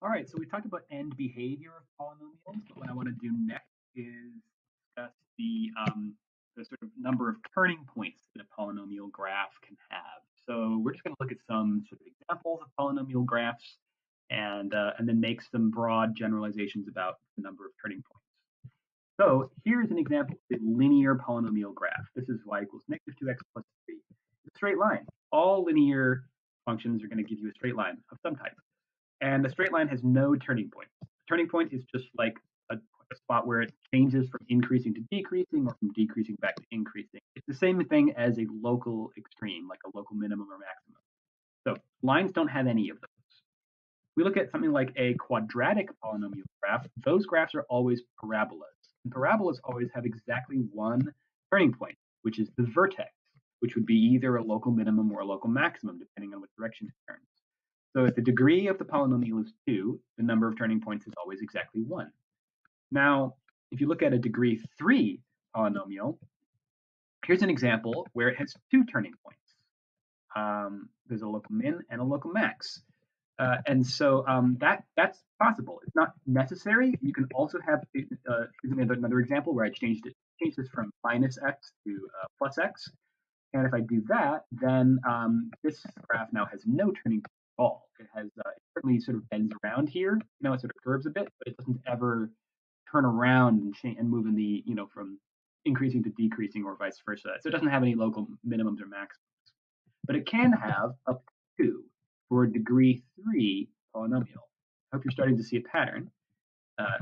All right, so we talked about end behavior of polynomials, but what I want to do next is discuss the sort of number of turning points that a polynomial graph can have. So we're just going to look at some sort of examples of polynomial graphs and then make some broad generalizations about the number of turning points. So here's an example of a linear polynomial graph. This is y equals negative 2x plus 3. It's a straight line. All linear functions are going to give you a straight line of some type. And a straight line has no turning point. A turning point is just like a spot where it changes from increasing to decreasing or from decreasing back to increasing. It's the same thing as a local extreme, like a local minimum or maximum. So lines don't have any of those. We look at something like a quadratic polynomial graph. Those graphs are always parabolas. And parabolas always have exactly one turning point, which is the vertex, which would be either a local minimum or a local maximum, depending on what direction it turns. So if the degree of the polynomial is 2, the number of turning points is always exactly 1. Now, if you look at a degree 3 polynomial, here's an example where it has 2 turning points. There's a local min and a local max. And so that's possible. It's not necessary. You can also have another example where I changed this from minus x to plus x. And if I do that, then this graph now has no turning point at all. It has it certainly sort of bends around here. You know, it sort of curves a bit, but it doesn't ever turn around and change and move in the from increasing to decreasing or vice versa. So it doesn't have any local minimums or maximums. But it can have up to 2 for a degree 3 polynomial. I hope you're starting to see a pattern.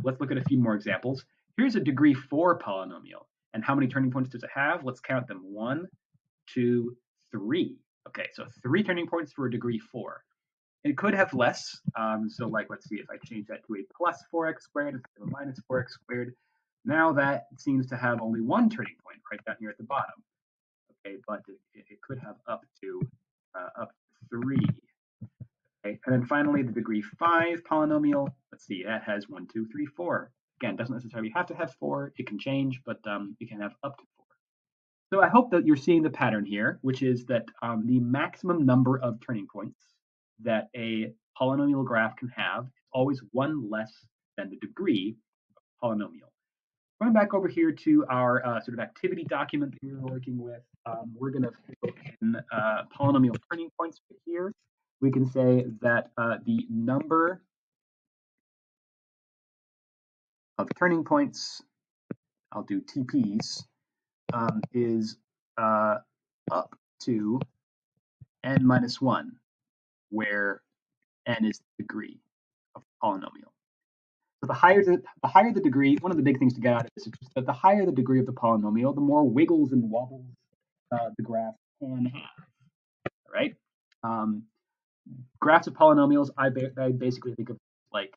Let's look at a few more examples. Here's a degree 4 polynomial. And how many turning points does it have? Let's count them. 1, 2, 3. Okay, so 3 turning points for a degree 4. It could have less. So like, let's see if I change that to a plus 4x squared instead of a minus 4x squared. Now that seems to have only 1 turning point right down here at the bottom. Okay, but it could have up to 3. Okay, and then finally the degree 5 polynomial. Let's see, that has 1, 2, 3, 4. Again, doesn't necessarily have to have 4. It can change, but it can have up to 4. So I hope that you're seeing the pattern here, which is that the maximum number of turning points that a polynomial graph can have is always 1 less than the degree of the polynomial. Going back over here to our sort of activity document that we were working with, we're going to put in polynomial turning points right here. We can say that the number of turning points, I'll do TPs, is up to n minus 1, where n is the degree of the polynomial. So the higher the degree, one of the big things to get out of this is just that the higher the degree of the polynomial, the more wiggles and wobbles the graph can have. All right. Graphs of polynomials, I basically think of like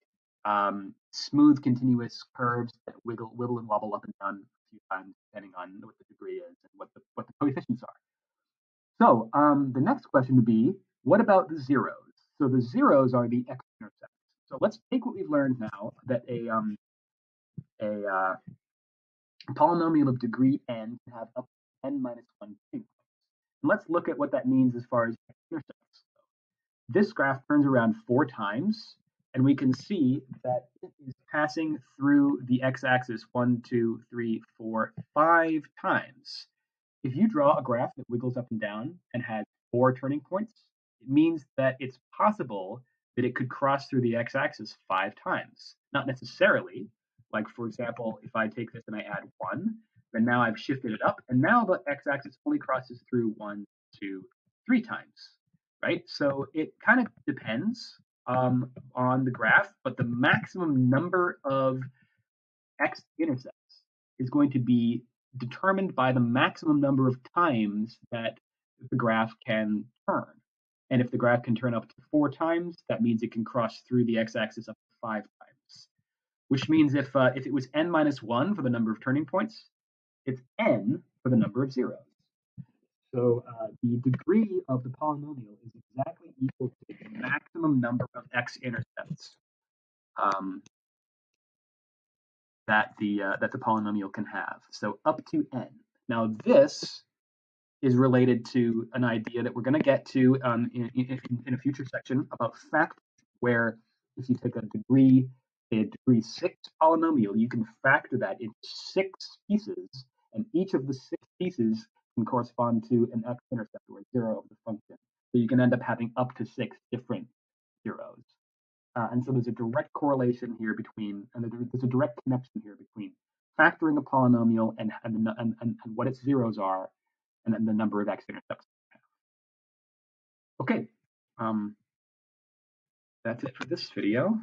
smooth, continuous curves that wiggle and wobble up and down a few times, depending on what the degree is and what the coefficients are. So the next question would be, what about the zeros? So the zeros are the x-intercepts. So let's take what we've learned now, that a polynomial of degree n can have up to n minus 1 turning points. And let's look at what that means as far as x-intercepts. This graph turns around 4 times, and we can see that it is passing through the x-axis 1, 2, 3, 4, 5 times. If you draw a graph that wiggles up and down and has 4 turning points, it means that it's possible that it could cross through the x-axis 5 times. Not necessarily. Like, for example, if I take this and I add 1, then now I've shifted it up, and now the x-axis only crosses through 1, 2, 3 times. Right? So it kind of depends on the graph, but the maximum number of x-intercepts is going to be determined by the maximum number of times that the graph can turn. And if the graph can turn up to 4 times, that means it can cross through the x-axis up to 5 times. Which means if it was n minus 1 for the number of turning points, it's n for the number of zeros. So the degree of the polynomial is exactly equal to the maximum number of x-intercepts that the polynomial can have. So up to n. Now this is related to an idea that we're going to get to in a future section about factors, where if you take a degree 6 polynomial, you can factor that into 6 pieces, and each of the 6 pieces can correspond to an x-intercept, or 0 of the function. So you can end up having up to 6 different zeros. And so there's a direct correlation here between, and there's a direct connection here between factoring a polynomial and what its zeros are, and then the number of x-intercepts you have. Okay, that's it for this video.